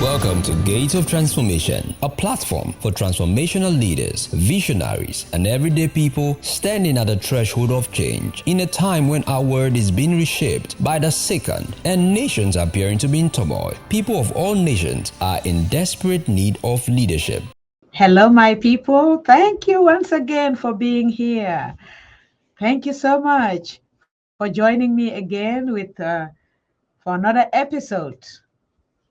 Welcome to Gates of Transformation, a platform for transformational leaders, visionaries, and everyday people standing at the threshold of change. In a time when our world is being reshaped by the second and nations appearing to be in turmoil, people of all nations are in desperate need of leadership. Hello, my people. Thank you once again for being here. Thank you so much for joining me again for another episode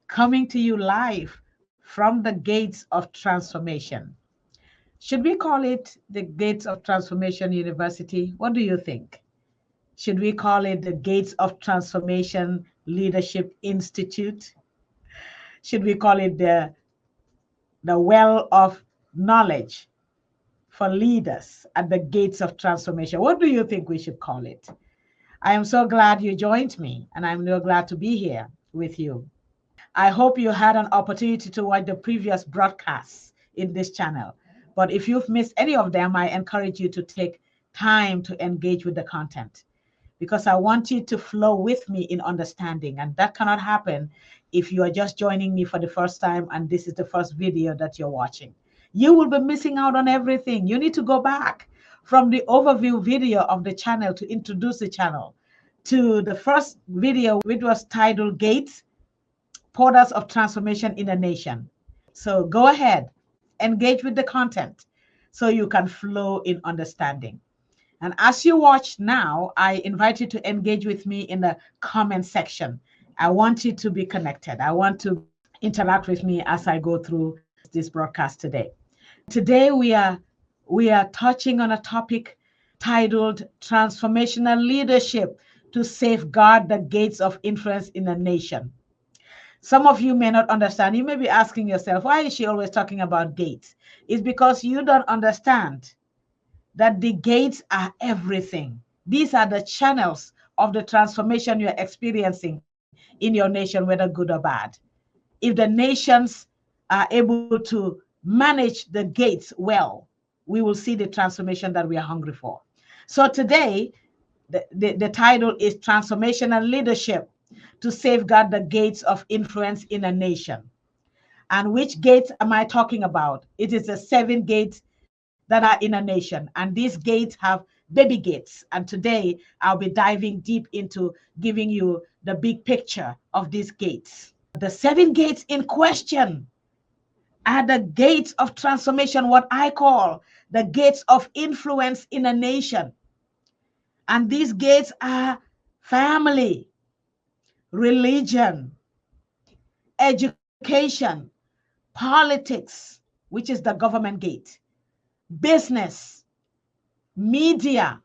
coming to you live from the gates of transformation. Should we call it the Gates of Transformation University? What do you think? Should we call it the Gates of Transformation Leadership Institute? Should we call it the Well of Knowledge for Leaders at the Gates of Transformation? What do you think we should call it? I am so glad you joined me, and I'm so glad to be here with you. I hope you had an opportunity to watch the previous broadcasts in this channel. But if you've missed any of them, I encourage you to take time to engage with the content because I want you to flow with me in understanding. And that cannot happen if you are just joining me for the first time and this is the first video that you're watching. You will be missing out on everything. You need to go back from the overview video of the channel to introduce the channel to the first video, which was titled Gates, Portals of Transformation in a Nation. So go ahead, engage with the content so you can flow in understanding. And as you watch now, I invite you to engage with me in the comment section. I want you to be connected. I want to interact with me as I go through this broadcast today. Today we are touching on a topic titled Transformational Leadership to Safeguard the Gates of Influence in a Nation. Some of you may not understand. You may be asking yourself, why is she always talking about gates? It's because you don't understand that the gates are everything. These are the channels of the transformation you're experiencing in your nation, whether good or bad. If the nations are able to manage the gates well, we will see the transformation that we are hungry for. So today, the title is Transformational Leadership to Safeguard the Gates of Influence in a Nation. And which gates am I talking about? It is the 7 gates that are in a nation. And these gates have baby gates. And today I'll be diving deep into giving you the big picture of these gates. The 7 gates in question are the gates of transformation, what I call the gates of influence in a nation. And these gates are family, religion, education, politics, which is the government gate, business, media,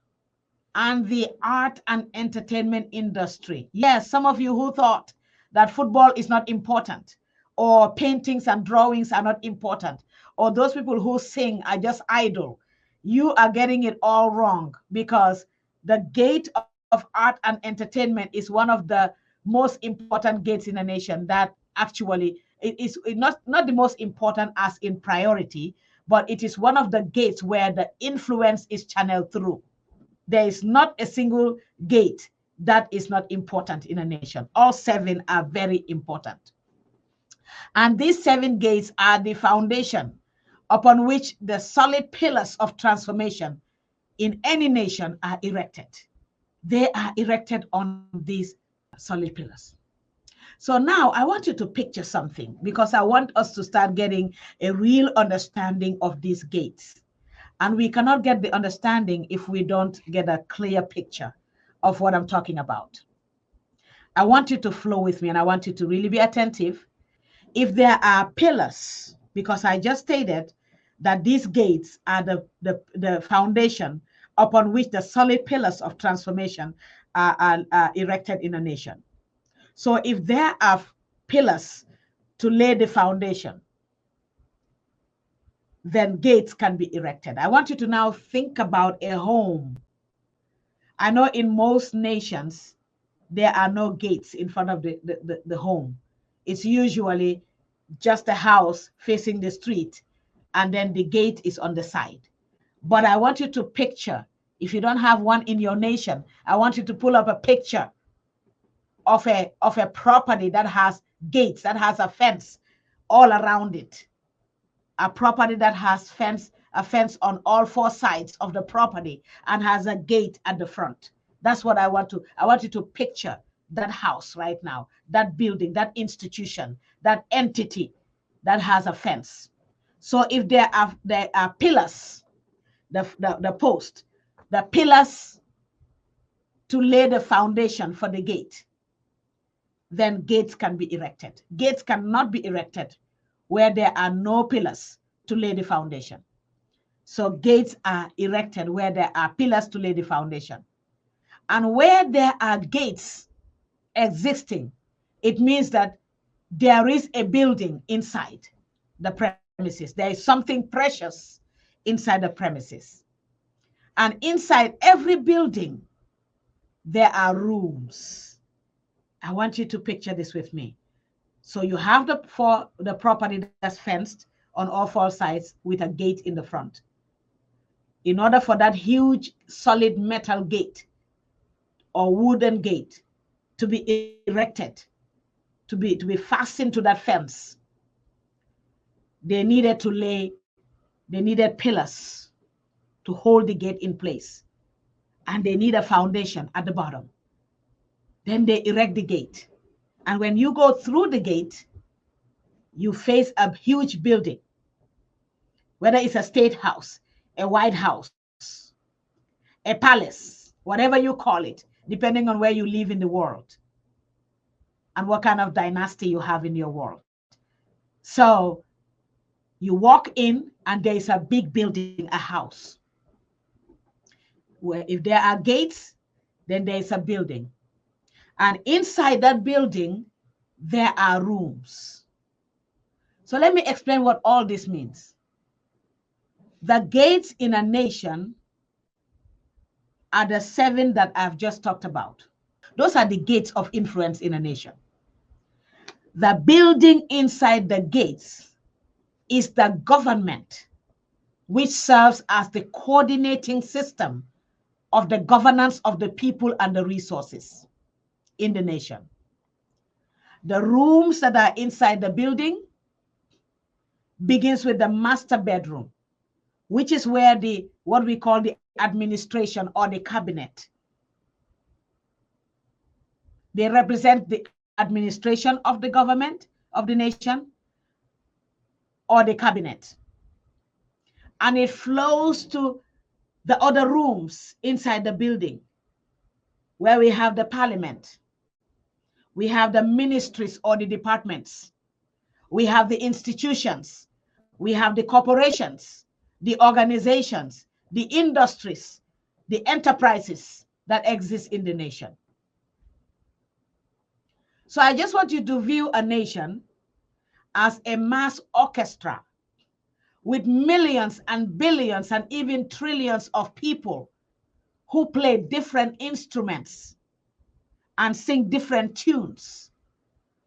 and the art and entertainment industry. Yes, some of you who thought that football is not important, or paintings and drawings are not important, or those people who sing are just idle, you are getting it all wrong, because the gate of art and entertainment is one of the most important gates in a nation that actually it is not the most important as in priority, but it is one of the gates where the influence is channeled through. There is not a single gate that is not important in a nation. All 7 are very important. And these 7 gates are the foundation upon which the solid pillars of transformation in any nation are erected. They are erected on these solid pillars. So now I want you to picture something, because I want us to start getting a real understanding of these gates. And we cannot get the understanding if we don't get a clear picture of what I'm talking about. I want you to flow with me, and I want you to really be attentive. If there are pillars, because I just stated that these gates are the foundation upon which the solid pillars of transformation are erected in a nation. So if there are pillars to lay the foundation, then gates can be erected. I want you to now think about a home. I know in most nations, there are no gates in front of the home. It's usually just a house facing the street, and then the gate is on the side. But I want you to picture, if you don't have one in your nation, I want you to pull up a picture of a property that has gates, that has a fence all around it. A property that has a fence on all four sides of the property and has a gate at the front. That's what I want you to picture that house right now, that building, that institution, that entity that has a fence. So if there are pillars, the post, the pillars to lay the foundation for the gate, then gates can be erected. Gates cannot be erected where there are no pillars to lay the foundation. So gates are erected where there are pillars to lay the foundation. And where there are gates existing, it means that there is a building inside the premises. There is something precious inside the premises. And inside every building, there are rooms. I want you to picture this with me. So you have the property that's fenced on all four sides with a gate in the front. In order for that huge solid metal gate or wooden gate to be erected, to be fastened to that fence, they needed pillars to hold the gate in place, and they need a foundation at the bottom. Then they erect the gate, and when you go through the gate, you face a huge building, whether it's a state house, a White House, a palace, whatever you call it, depending on where you live in the world and what kind of dynasty you have in your world. So you walk in and there is a big building, a house, where if there are gates, then there is a building. And inside that building, there are rooms. So let me explain what all this means. The gates in a nation are the 7 that I've just talked about. Those are the gates of influence in a nation. The building inside the gates is the government, which serves as the coordinating system of the governance of the people and the resources in the nation. The rooms that are inside the building begins with the master bedroom, which is where what we call the administration or the cabinet. They represent the administration of the government of the nation or the cabinet. And it flows to the other rooms inside the building, where we have the parliament, we have the ministries or the departments, we have the institutions, we have the corporations, the organizations, the industries, the enterprises that exist in the nation. So I just want you to view a nation as a mass orchestra with millions and billions and even trillions of people who play different instruments and sing different tunes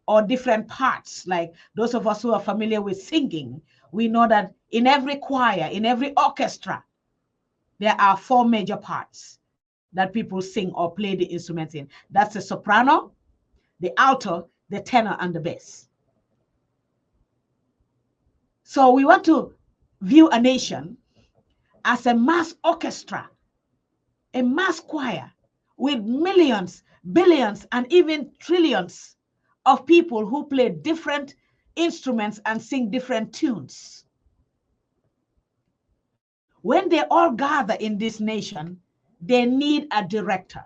or different parts. Like those of us who are familiar with singing, we know that in every choir, in every orchestra, there are 4 major parts that people sing or play the instruments in. That's the soprano, the alto, the tenor, and the bass. So we want to view a nation as a mass orchestra, a mass choir with millions, billions, and even trillions of people who play different instruments and sing different tunes. When they all gather in this nation, they need a director.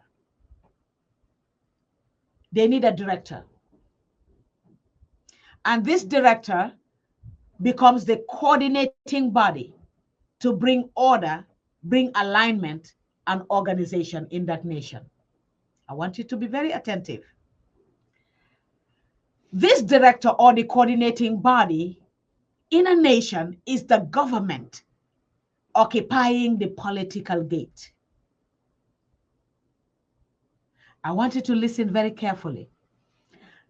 They need a director. And this director becomes the coordinating body to bring order, bring alignment, and organization in that nation. I want you to be very attentive. This director or the coordinating body in a nation is the government occupying the political gate. I want you to listen very carefully.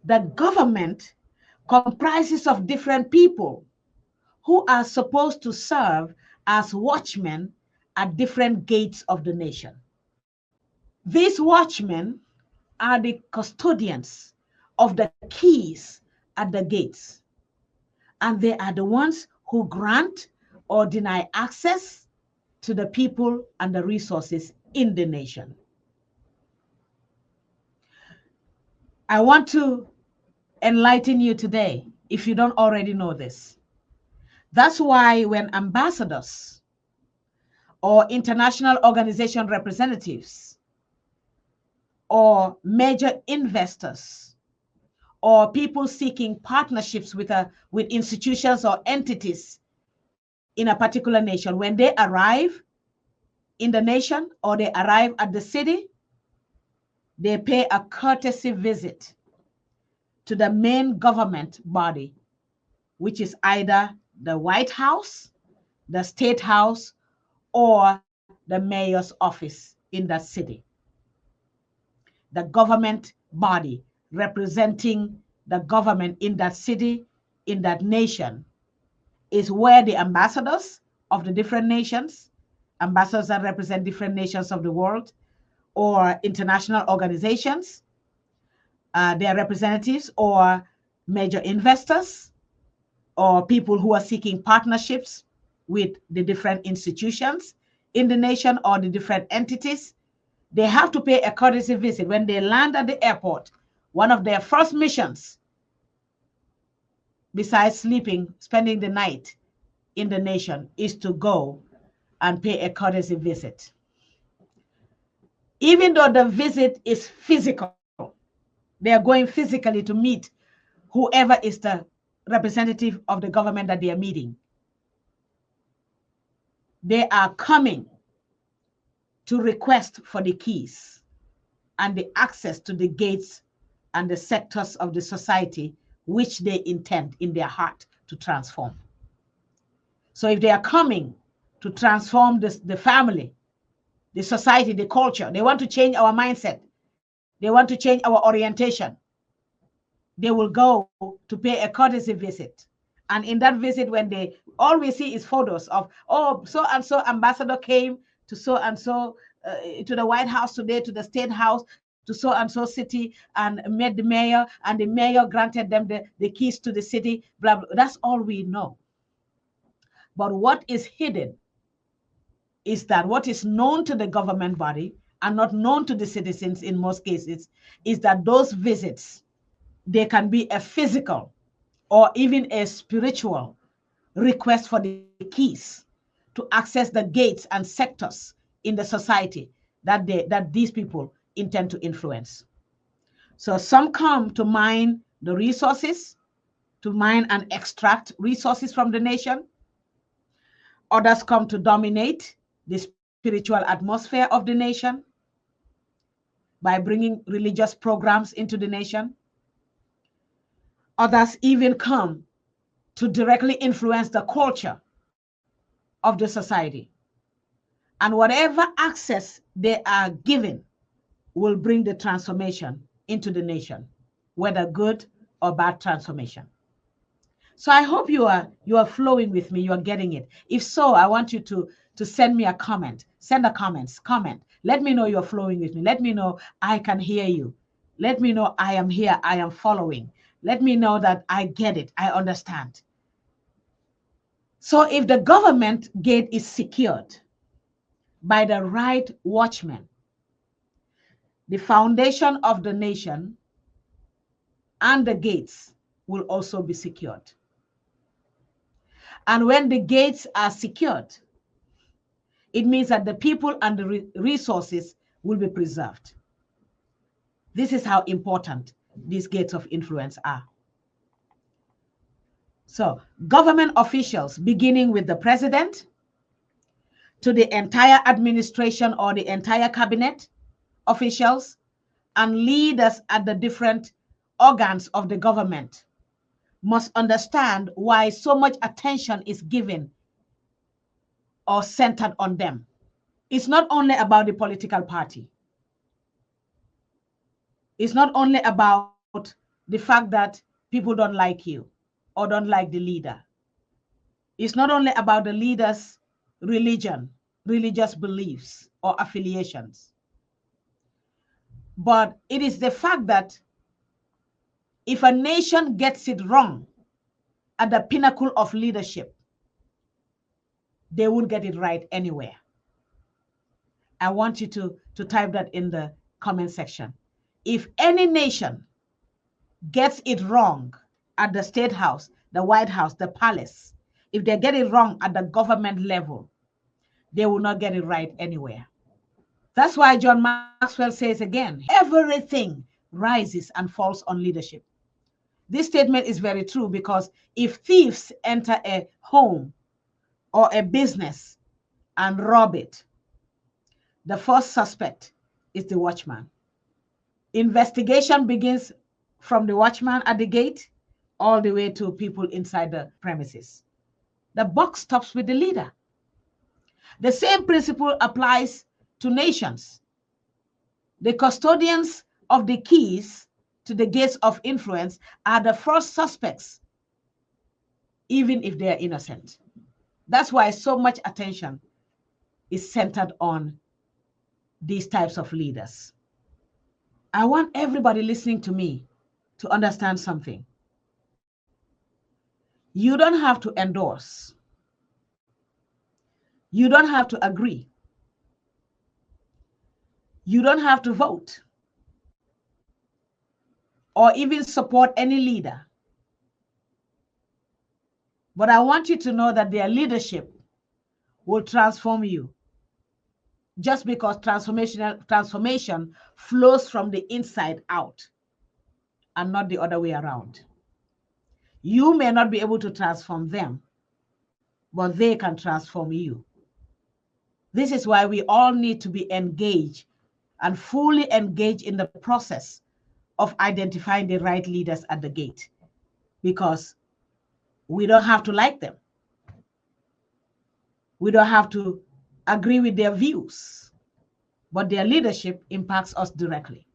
The government comprises of different people who are supposed to serve as watchmen at different gates of the nation. These watchmen are the custodians of the keys at the gates. and they are the ones who grant or deny access to the people and the resources in the nation. I want to enlighten you today if you don't already know this. That's why when ambassadors or international organization representatives or major investors or people seeking partnerships with institutions or entities in a particular nation, when they arrive in the nation or they arrive at the city, they pay a courtesy visit to the main government body, which is either the White House, the State House, or the mayor's office in that city. The government body representing the government in that city, in that nation, is where the ambassadors of the different nations, ambassadors that represent different nations of the world, or international organizations, their representatives, or major investors, or people who are seeking partnerships with the different institutions in the nation or the different entities, they have to pay a courtesy visit. When they land at the airport, one of their first missions, besides sleeping, spending the night in the nation, is to go and pay a courtesy visit. Even though the visit is physical, they are going physically to meet whoever is the representative of the government that they are meeting. They are coming to request for the keys and the access to the gates and the sectors of the society which they intend in their heart to transform. So if they are coming to transform the family, the society, the culture, they want to change our mindset, they want to change our orientation, they will go to pay a courtesy visit. And in that visit, when they, all we see is photos of, oh, so and so ambassador came to so and so, to the White House today, to the State House, to so and so city, and met the mayor, and the mayor granted them the keys to the city, blah, blah. That's all we know. But what is hidden is that what is known to the government body and not known to the citizens in most cases is that those visits, they can be a physical or even a spiritual request for the keys to access the gates and sectors in the society that these people intend to influence. So some come to mine the resources, to mine and extract resources from the nation. Others come to dominate the spiritual atmosphere of the nation by bringing religious programs into the nation. Others even come to directly influence the culture of the society. And whatever access they are given will bring the transformation into the nation, whether good or bad transformation. So I hope you are flowing with me, you are getting it. If so, I want you to send me a comment. Send a comment. Let me know you're flowing with me. Let me know I can hear you. Let me know I am here, I am following. Let me know that I get it, I understand. So if the government gate is secured by the right watchman, the foundation of the nation and the gates will also be secured. And when the gates are secured, it means that the people and the resources will be preserved. This is how important these gates of influence are. So government officials, beginning with the president, to the entire administration or the entire cabinet officials, and leaders at the different organs of the government, must understand why so much attention is given or centered on them. It's not only about the political party. It's not only about the fact that people don't like you or don't like the leader. It's not only about the leader's religion, religious beliefs, or affiliations. But it is the fact that if a nation gets it wrong at the pinnacle of leadership, they won't get it right anywhere. I want you to type that in the comment section. If any nation gets it wrong at the State House, the White House, the palace, if they get it wrong at the government level, they will not get it right anywhere. That's why John Maxwell says again, everything rises and falls on leadership. This statement is very true because if thieves enter a home or a business and rob it, the first suspect is the watchman. Investigation begins from the watchman at the gate all the way to people inside the premises. The buck stops with the leader. The same principle applies to nations. The custodians of the keys to the gates of influence are the first suspects, even if they are innocent. That's why so much attention is centered on these types of leaders. I want everybody listening to me to understand something. You don't have to endorse. You don't have to agree. You don't have to vote or even support any leader. But I want you to know that their leadership will transform you, just because transformation flows from the inside out and not the other way around. You may not be able to transform them, but they can transform you. This is why we all need to be engaged and fully engaged in the process of identifying the right leaders at the gate, because we don't have to like them. We don't have to agree with their views, but their leadership impacts us directly.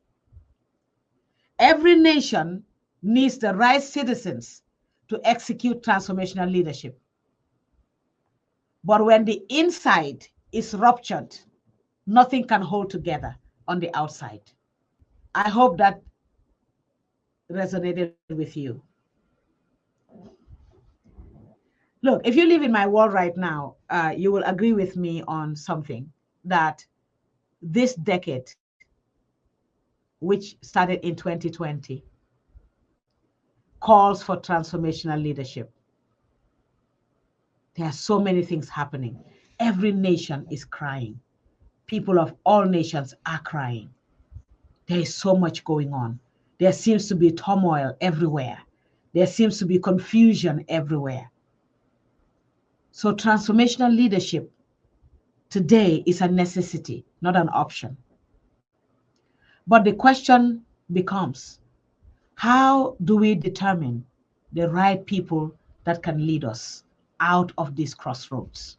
Every nation needs the right citizens to execute transformational leadership. But when the inside is ruptured, nothing can hold together on the outside. I hope that resonated with you. Look, if you live in my world right now, you will agree with me on something, that this decade, which started in 2020, calls for transformational leadership. There are so many things happening. Every nation is crying. People of all nations are crying. There is so much going on. There seems to be turmoil everywhere. There seems to be confusion everywhere. So transformational leadership today is a necessity, not an option. But the question becomes, how do we determine the right people that can lead us out of these crossroads?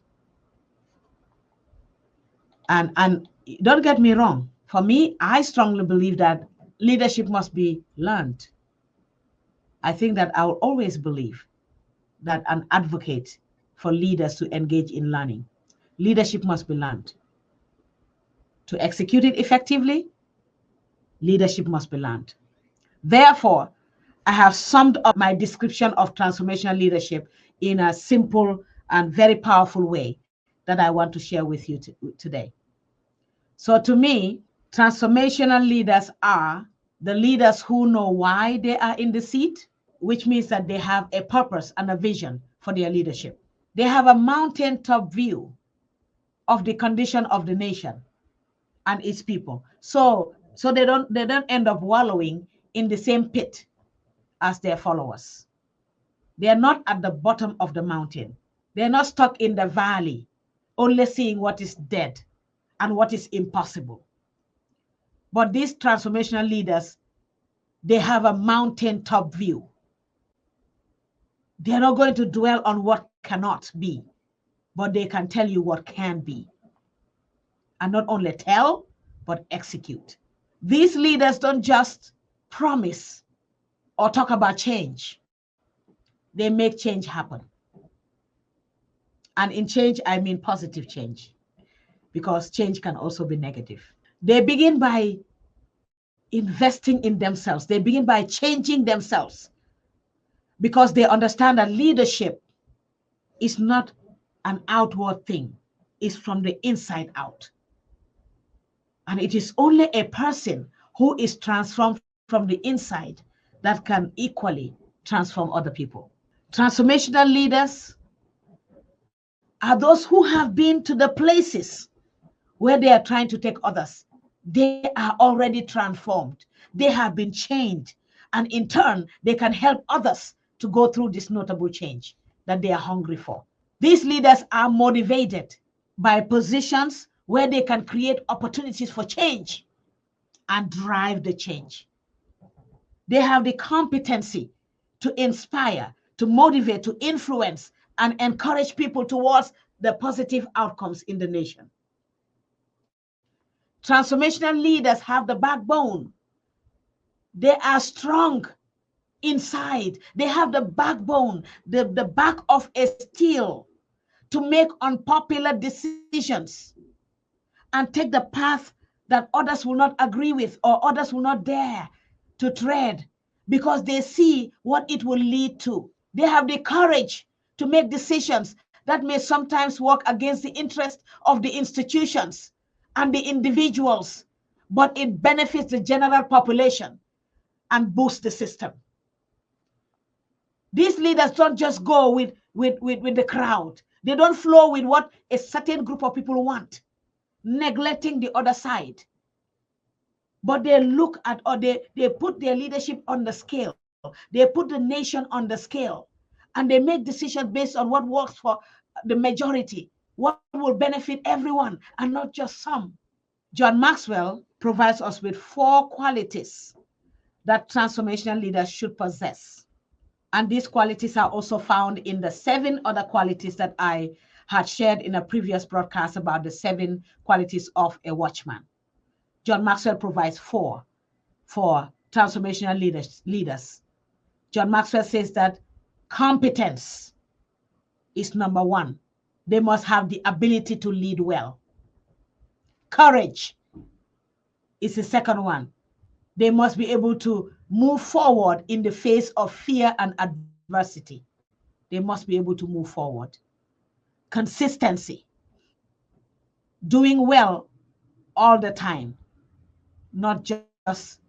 And don't get me wrong. For me, I strongly believe that leadership must be learned. I think that I will always believe that an advocate for leaders to engage in learning. Leadership must be learned. To execute it effectively, leadership must be learned. Therefore, I have summed up my description of transformational leadership in a simple and very powerful way that I want to share with you today. So to me, transformational leaders are the leaders who know why they are in the seat, which means that they have a purpose and a vision for their leadership. They have a mountaintop view of the condition of the nation and its people. So they don't end up wallowing in the same pit as their followers. They are not at the bottom of the mountain. They're not stuck in the valley, only seeing what is dead and what is impossible. But these transformational leaders, they have a mountaintop view. They're not going to dwell on what cannot be, but they can tell you what can be. And not only tell, but execute. These leaders don't just promise or talk about change. They make change happen. And in change, I mean positive change, because change can also be negative. They begin by investing in themselves. They begin by changing themselves. because they understand that leadership is not an outward thing, it's from the inside out. And it is only a person who is transformed from the inside that can equally transform other people. Transformational leaders are those who have been to the places where they are trying to take others. They are already transformed. They have been changed. And in turn, they can help others to go through this notable change that they are hungry for. These leaders are motivated by positions where they can create opportunities for change and drive the change. They have the competency to inspire, to motivate, to influence, and encourage people towards the positive outcomes in the nation. Transformational leaders have the backbone. They are strong inside. They have the backbone, the back of a steel to make unpopular decisions and take the path that others will not agree with or others will not dare to tread because they see what it will lead to. They have the courage to make decisions that may sometimes work against the interest of the institutions and the individuals, but it benefits the general population and boosts the system. These leaders don't just go with the crowd. They don't flow with what a certain group of people want, neglecting the other side. But they look at, or they put their leadership on the scale. They put the nation on the scale. And they make decisions based on what works for the majority, what will benefit everyone and not just some. John Maxwell provides us with 4 qualities that transformational leaders should possess. And these qualities are also found in the 7 other qualities that I had shared in a previous broadcast about the 7 qualities of a watchman. John Maxwell provides 4 for transformational leaders. John Maxwell says that competence is number 1. They must have the ability to lead well. Courage is the second one. They must be able to move forward in the face of fear and adversity. They must be able to move forward. Consistency, doing well all the time, not just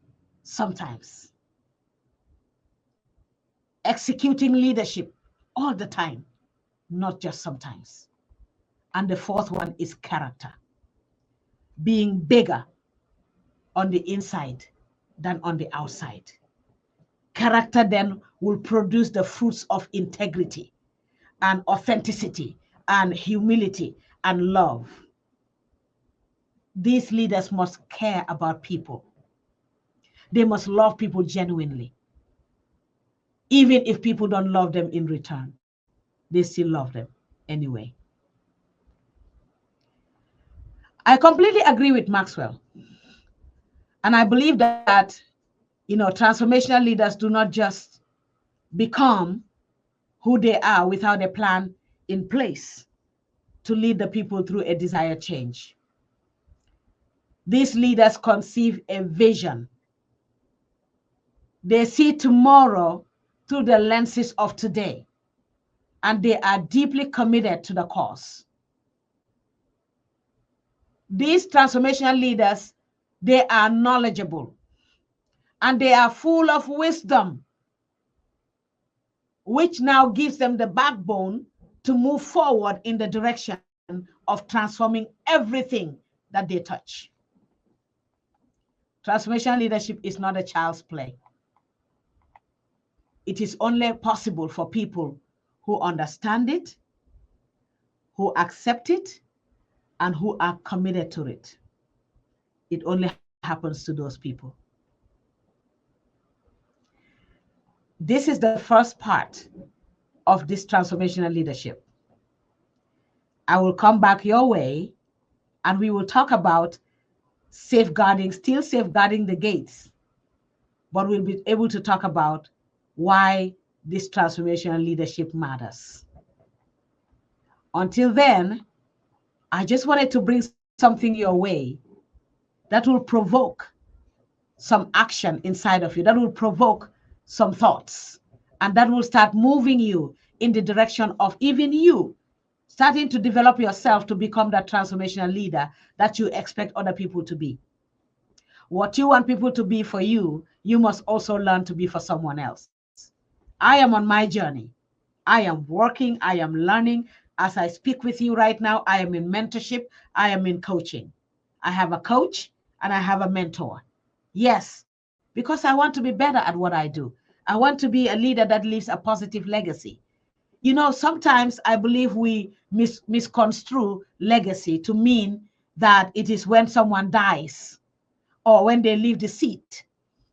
sometimes. Executing leadership all the time, not just sometimes. And the fourth one is character, being bigger on the inside than on the outside. Character then will produce the fruits of integrity and authenticity and humility and love. These leaders must care about people. They must love people genuinely. Even if people don't love them in return, they still love them anyway. I completely agree with Maxwell. And I believe that, transformational leaders do not just become who they are without a plan in place to lead the people through a desired change. These leaders conceive a vision. They see tomorrow through the lenses of today, and they are deeply committed to the cause. These transformational leaders, they are knowledgeable and they are full of wisdom, which now gives them the backbone to move forward in the direction of transforming everything that they touch. Transformational leadership is not a child's play. It is only possible for people who understand it, who accept it, and who are committed to it. It only happens to those people. This is the first part of this transformational leadership. I will come back your way and we will talk about still safeguarding the gates, but we'll be able to talk about why this transformational leadership matters. Until then, I just wanted to bring something your way that will provoke some action inside of you, that will provoke some thoughts And that will start moving you in the direction of even you starting to develop yourself to become that transformational leader that you expect other people to be. What you want people to be for you, you must also learn to be for someone else. I am on my journey. I am working, I am learning. As I speak with you right now, I am in mentorship, I am in coaching. I have a coach and I have a mentor. Yes, because I want to be better at what I do. I want to be a leader that leaves a positive legacy. You know, sometimes I believe we misconstrue legacy to mean that it is when someone dies or when they leave the seat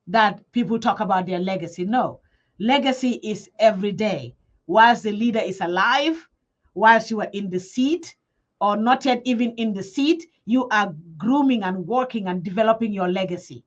that people talk about their legacy. No, legacy is every day. Whilst the leader is alive, whilst you are in the seat, or not yet even in the seat, you are grooming and working and developing your legacy.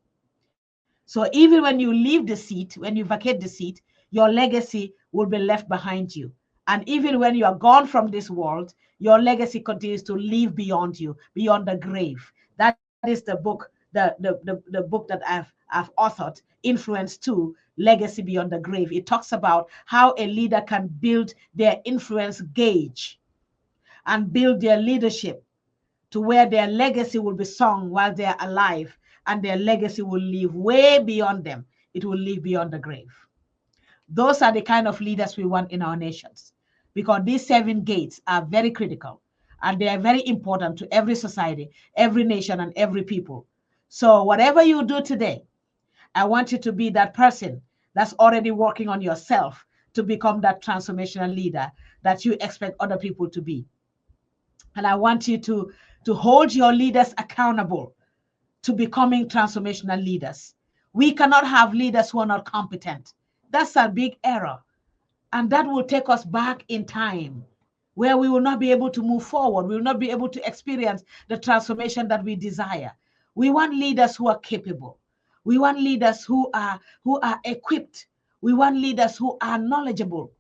So even when you leave the seat, when you vacate the seat, your legacy will be left behind you. And even when you are gone from this world, your legacy continues to live beyond you, beyond the grave. That is the book, the book that I've authored, Influence 2, Legacy Beyond the Grave. It talks about how a leader can build their influence gauge and build their leadership to where their legacy will be sung while they're alive, and their legacy will live way beyond them. It will live beyond the grave. Those are the kind of leaders we want in our nations, because these 7 gates are very critical and they are very important to every society, every nation, and every people. So whatever you do today, I want you to be that person that's already working on yourself to become that transformational leader that you expect other people to be. And I want you to hold your leaders accountable to becoming transformational leaders. We cannot have leaders who are not competent. That's a big error. And that will take us back in time where we will not be able to move forward. We will not be able to experience the transformation that we desire. We want leaders who are capable. We want leaders who are equipped. We want leaders who are knowledgeable.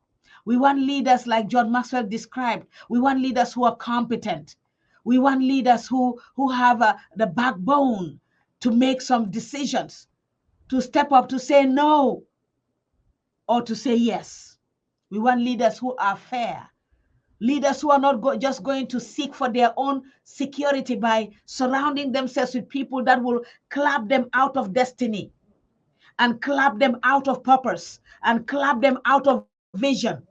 We want leaders like John Maxwell described. We want leaders who are competent. We want leaders who have the backbone to make some decisions, to step up, to say no or to say yes. We want leaders who are fair, leaders who are not just going to seek for their own security by surrounding themselves with people that will clap them out of destiny and clap them out of purpose and clap them out of vision.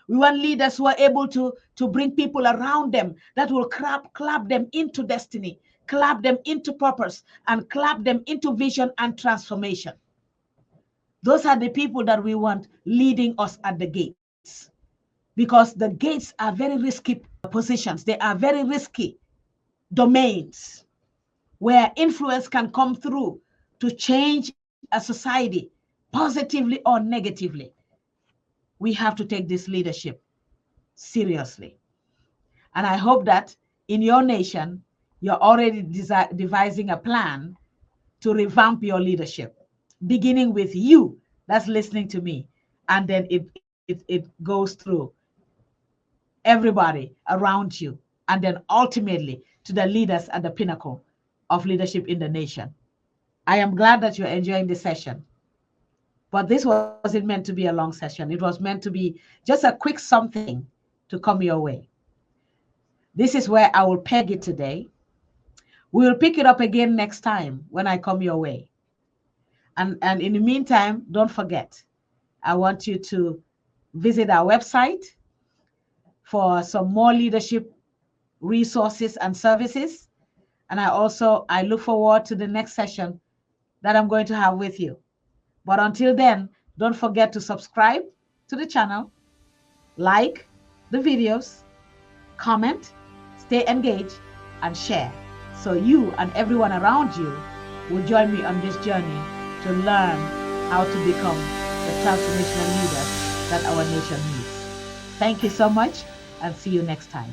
We want leaders who are able to bring people around them that will clap them into destiny, clap them into purpose, and clap them into vision and transformation. Those are the people that we want leading us at the gates, because the gates are very risky positions. They are very risky domains where influence can come through to change a society positively or negatively. We have to take this leadership seriously. And I hope that in your nation, you're already devising a plan to revamp your leadership, beginning with you that's listening to me. And then it goes through everybody around you, and then ultimately to the leaders at the pinnacle of leadership in the nation. I am glad that you're enjoying this session. But this wasn't meant to be a long session. It was meant to be just a quick something to come your way. This is where I will peg it today. We will pick it up again next time when I come your way. And in the meantime, don't forget, I want you to visit our website for some more leadership resources and services. And I look forward to the next session that I'm going to have with you. But until then, don't forget to subscribe to the channel, like the videos, comment, stay engaged, and share, so you and everyone around you will join me on this journey to learn how to become the transformational leaders that our nation needs. Thank you so much, and see you next time.